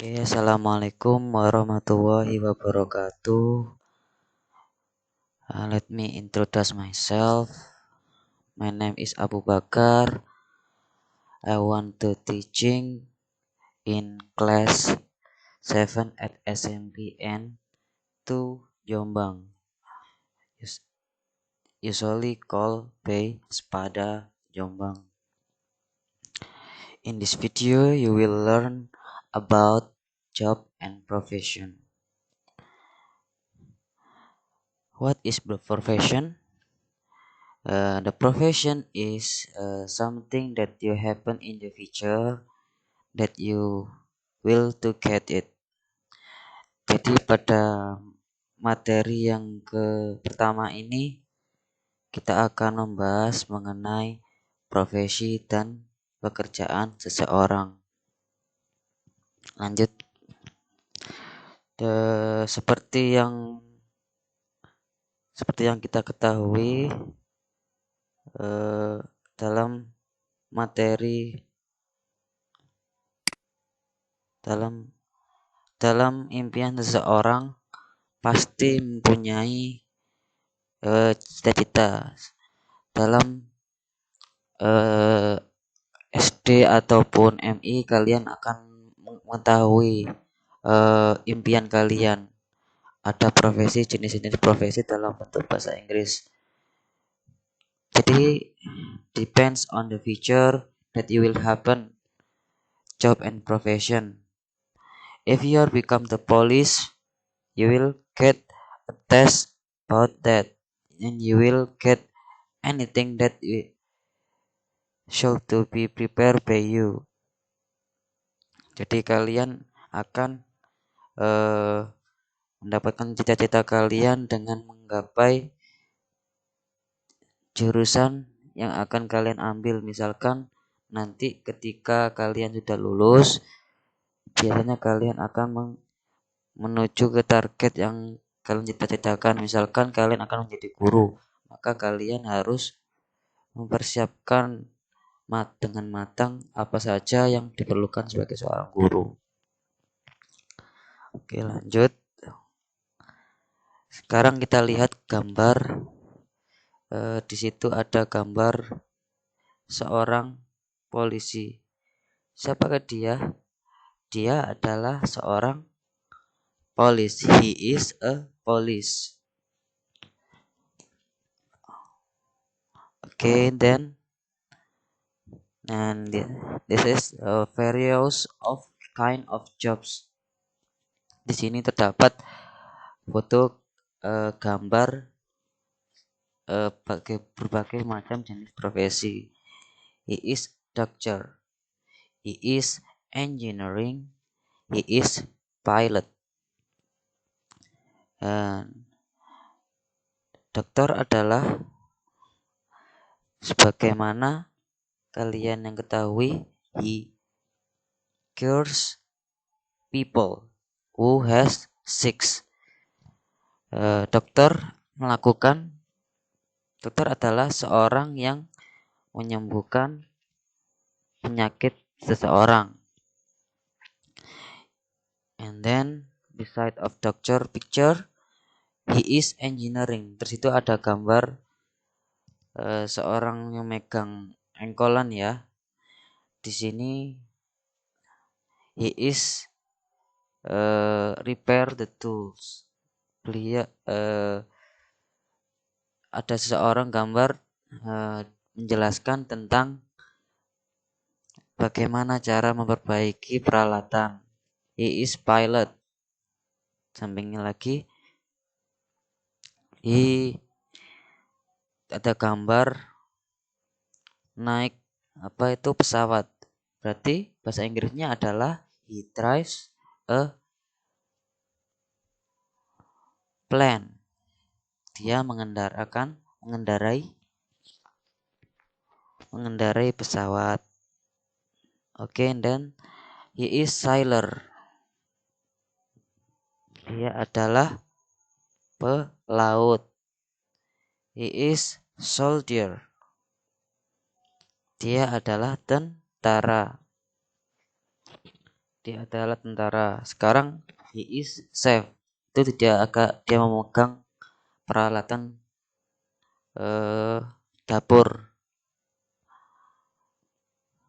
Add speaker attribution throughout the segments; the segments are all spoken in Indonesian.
Speaker 1: Assalamualaikum warahmatullahi wabarakatuh. Let me introduce myself. My name is Abu Bakar. I want to teaching in class 7 at SMPN 2 Jombang. Usually called by Spada Jombang. In this video, you will learn about job and profession. What is the profession? The profession is something that you happen in the future that you will to get it. Jadi pada materi yang pertama ini kita akan membahas mengenai profesi dan pekerjaan seseorang. Lanjut. Seperti yang kita ketahui dalam materi dalam impian seseorang pasti mempunyai cita-cita. Dalam SD ataupun MI kalian akan mengetahui impian kalian. Ada profesi, jenis-jenis profesi dalam bentuk bahasa Inggris. Jadi depends on the future that you will happen job and profession. If you are become the police, you will get a test about that, and you will get anything that should to be prepared by you. Jadi kalian akan mendapatkan cita-cita kalian dengan menggapai jurusan yang akan kalian ambil. Misalkan nanti ketika kalian sudah lulus, biasanya kalian akan menuju ke target yang kalian cita-citakan. Misalkan kalian akan menjadi guru, maka kalian harus mempersiapkan dengan matang apa saja yang diperlukan sebagai seorang guru. Oke, lanjut. Sekarang kita lihat gambar. Di situ ada gambar seorang polisi. Siapakah dia? Dia adalah seorang police. He is a police. Okay, then and this is various of kind of jobs. Di sini terdapat foto gambar berbagai macam jenis profesi. He is doctor. He is engineering. He is pilot. Dokter adalah, sebagaimana kalian yang ketahui, he cures people who has sick. Dokter adalah seorang yang menyembuhkan penyakit seseorang. And then beside of doctor picture, he is engineering. Terus itu ada gambar seorang yang megang engkolan ya. Di sini he is repair the tools. Beliau ada seseorang gambar menjelaskan tentang bagaimana cara memperbaiki peralatan. He is pilot. Sampingnya lagi ada gambar naik pesawat. Berarti bahasa Inggrisnya adalah he drives a plane. Dia mengendarai pesawat. Okay, and then he is sailor. Dia adalah pelaut. He is soldier. Dia adalah tentara. Dia adalah tentara. Sekarang he is chef. Itu dia memegang peralatan eh, dapur,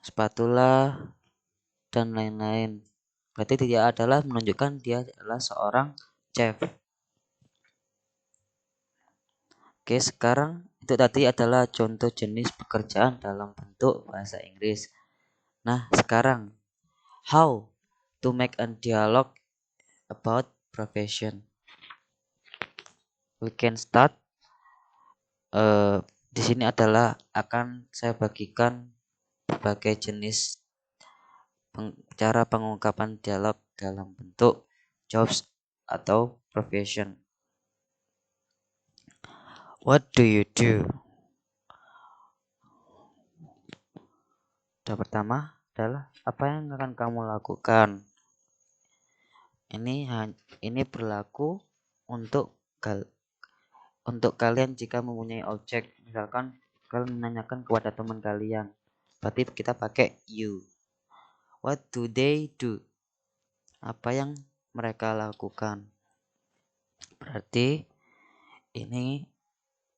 Speaker 1: spatula dan lain-lain. Berarti dia adalah menunjukkan dia adalah seorang chef. Oke, sekarang itu tadi adalah contoh jenis pekerjaan dalam bentuk bahasa Inggris. Nah, sekarang how to make a dialogue about profession. We can start. Di sini adalah akan saya bagikan berbagai jenis cara pengungkapan dialog dalam bentuk jobs atau profession. What do you do? Yang pertama adalah apa yang akan kamu lakukan. Ini berlaku untuk kalian jika mempunyai objek. Misalkan kalian menanyakan kepada teman kalian, berarti kita pakai you. What do they do? Apa yang mereka lakukan. Berarti ini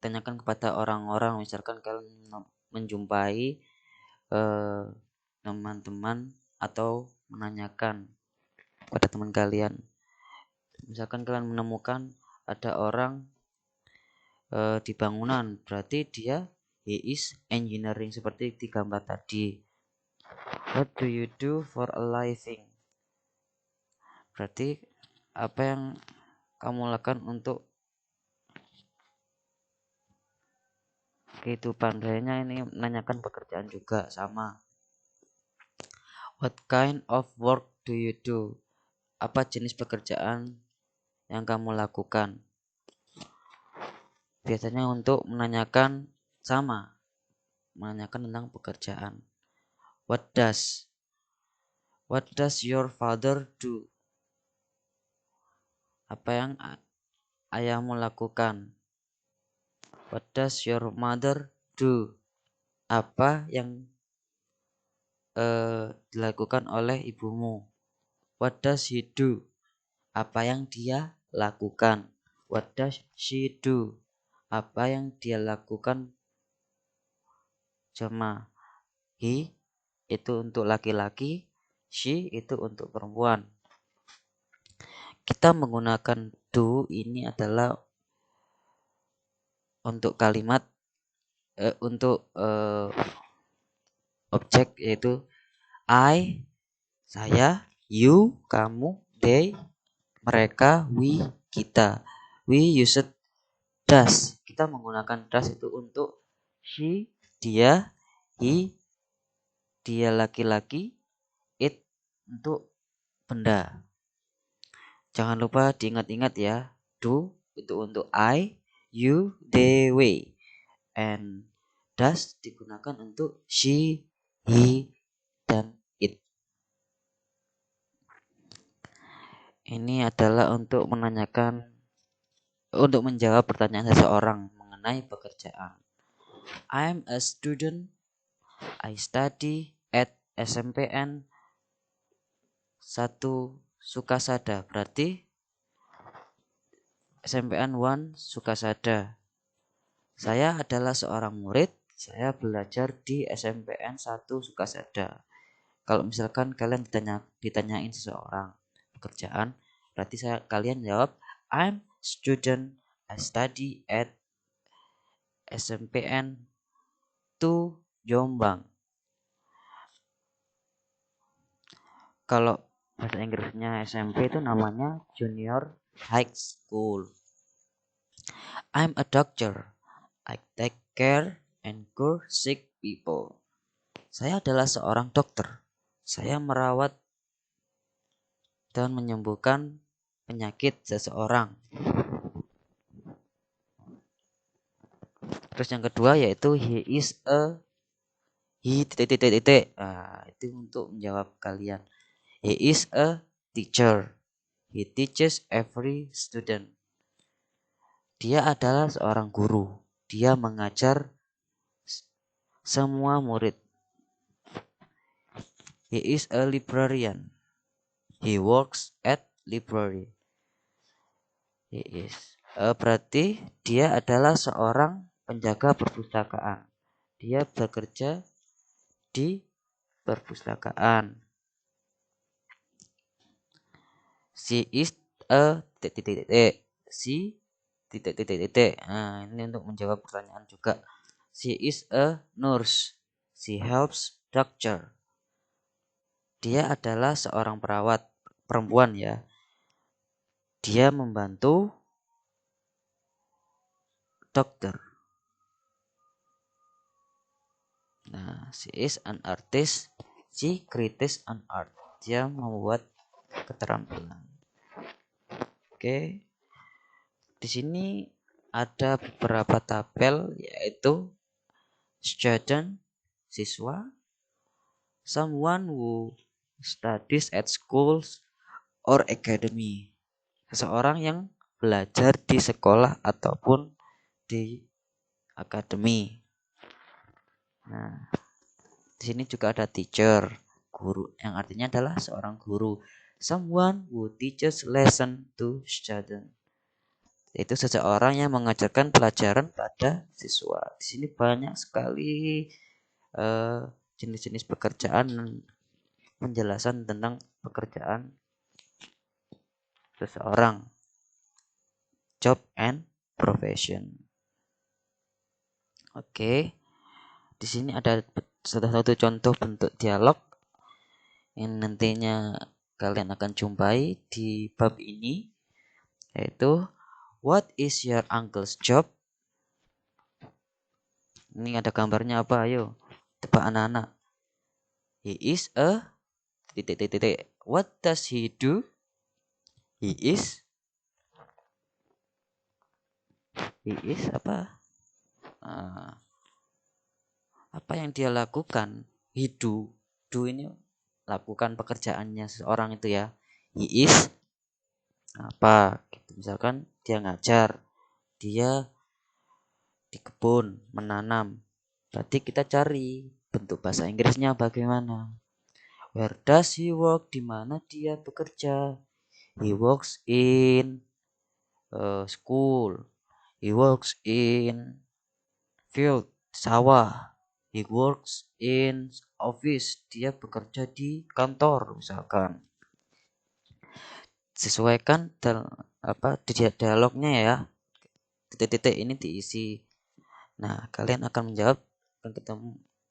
Speaker 1: tanyakan kepada orang-orang. Misalkan kalian menjumpai teman-teman atau menanyakan pada teman kalian. Misalkan kalian menemukan ada orang di bangunan, berarti he is engineering seperti di gambar tadi. What do you do for a living? Berarti apa yang kamu lakukan untuk kehidupan. Kayaknya ini menanyakan pekerjaan juga sama. What kind of work do you do? Apa jenis pekerjaan yang kamu lakukan? Biasanya untuk menanyakan tentang pekerjaan. What does your father do? Apa yang ayahmu lakukan? What does your mother do? Apa yang dilakukan oleh ibumu? What does he do? Apa yang dia lakukan? What does she do? Apa yang dia lakukan? Jemaah. He itu untuk laki-laki, she itu untuk perempuan. Kita menggunakan do ini adalah untuk kalimat untuk objek yaitu I, saya, you, kamu, they, mereka, we, kita. We used does. Kita menggunakan does itu untuk she, dia, he, dia laki-laki, it untuk benda. Jangan lupa diingat-ingat ya. Do itu untuk I, you, they, we. And does digunakan untuk she, he, dan it. Ini adalah untuk menjawab pertanyaan seseorang mengenai pekerjaan. I'm a student. I study at SMPN 1 Sukasada. Berarti SMPN 1 Sukasada. Saya adalah seorang murid. Saya belajar di SMPN 1 Sukasada. Kalau misalkan kalian ditanyain seseorang pekerjaan, berarti kalian jawab I'm student. I study at SMPN 2 Jombang. Kalau bahasa Inggrisnya SMP itu namanya Junior High School. I'm a doctor. I take care and cure sick people. Saya adalah seorang dokter. Saya merawat dan menyembuhkan penyakit seseorang. Terus yang kedua yaitu he itu untuk menjawab kalian. He is a teacher. He teaches every student. Dia adalah seorang guru. Dia mengajar semua murid. He is a librarian. He works at library. He is. Berarti dia adalah seorang penjaga perpustakaan. Dia bekerja di perpustakaan. She is a titik. She titik. Nah, ini untuk menjawab pertanyaan juga. She is a nurse. She helps doctor. Dia adalah seorang perawat perempuan ya. Dia membantu dokter. Nah, she is an artist. She creates an art. Dia membuat keterampilan. Oke. Di sini ada beberapa tabel yaitu student, siswa, someone who studies at schools or academy. Seseorang yang belajar di sekolah ataupun di akademi. Nah, di sini juga ada teacher, guru, yang artinya adalah seorang guru. Someone who teaches lesson to student. Yaitu seseorang yang mengajarkan pelajaran pada siswa. Di sini banyak sekali jenis-jenis pekerjaan dan penjelasan tentang pekerjaan seseorang. Job and profession. Oke. Di sini ada salah satu contoh bentuk dialog yang nantinya kalian akan jumpai di bab ini, yaitu what is your uncle's job? Ini ada gambarnya apa? Ayo, tebak anak-anak. He is a titik. What does he do? He is apa? Apa yang dia lakukan? He do ini lakukan pekerjaannya seseorang itu ya. He is apa? Gitu. Misalkan dia ngajar, dia di kebun menanam. Berarti kita cari bentuk bahasa Inggrisnya bagaimana. Where does he work? Di mana dia bekerja? He works in school. He works in field, sawah. He works in office. Dia bekerja di kantor misalkan. Sesuaikan dialognya ya. Titik-titik ini diisi. Nah, kalian akan menjawab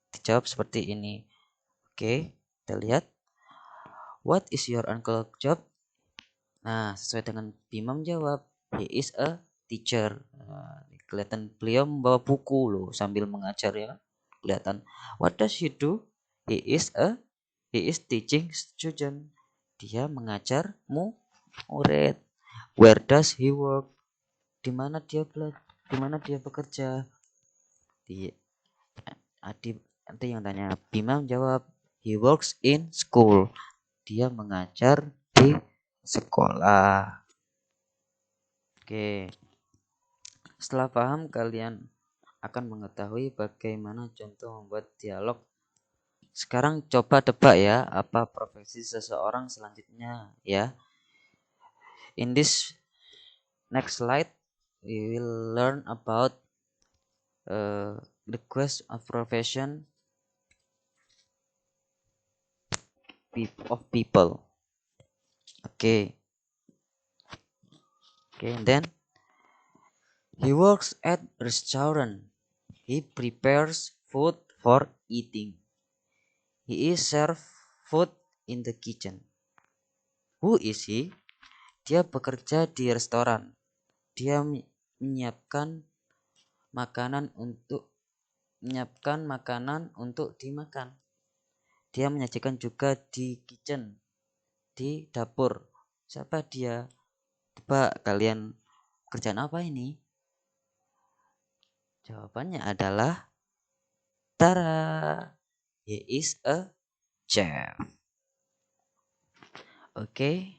Speaker 1: dijawab seperti ini. Oke, kita lihat. What is your uncle job? Nah, sesuai dengan Bima menjawab, he is a teacher. Nah, kelihatan beliau membawa buku loh sambil mengajar ya. Kelihatan. What does he do? He is teaching student. Dia mengajar murid. Where does he work? Di mana dia bekerja? Nanti yang tanya Bima menjawab, he works in school. Dia mengajar di sekolah. Oke. Setelah paham, kalian akan mengetahui bagaimana contoh membuat dialog. Sekarang coba tebak ya, apa profesi seseorang selanjutnya ya. In this next slide, we will learn about the quest of profession of people. Okay, and then he works at restaurant. He prepares food for eating. He is serve food in the kitchen. Who is he? Dia bekerja di restoran. Dia menyiapkan makanan untuk dimakan. Dia menyajikan juga di kitchen, di dapur. Siapa dia? Coba kalian kerjaan apa ini? Jawabannya adalah tara. He is a chef. Oke.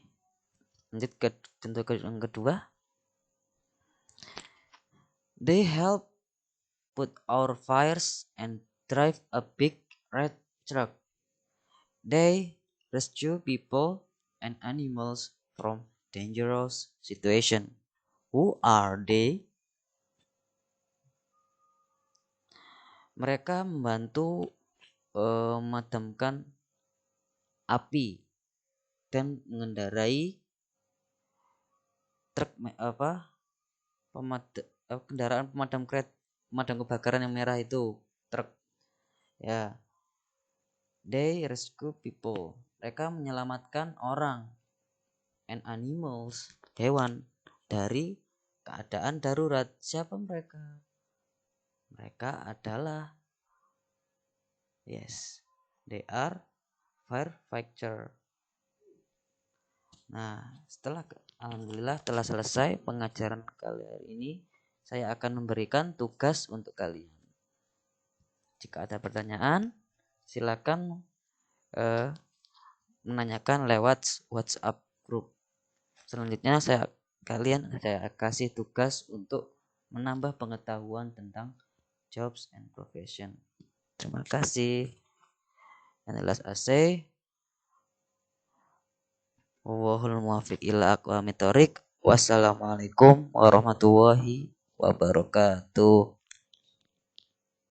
Speaker 1: Lanjut ke contoh yang kedua. They help put out fires and drive a big red truck. They rescue people and animals from dangerous situation. Who are they? Mereka membantu memadamkan api dan mengendarai truk kendaraan pemadam kebakaran yang merah itu, truk. Ya, they rescue people. Mereka menyelamatkan orang and animals, hewan, dari keadaan darurat. Siapa mereka? Mereka adalah they are firefighter. Nah, alhamdulillah telah selesai pengajaran kali ini. Saya akan memberikan tugas untuk kalian. Jika ada pertanyaan, silakan menanyakan lewat WhatsApp group. Selanjutnya saya kasih tugas untuk menambah pengetahuan tentang jobs and profession. Terima kasih. Anilas AC. Wallahul muwaffiq ila aqwamit thoriq. Wassalamualaikum warahmatullahi wabarakatuh.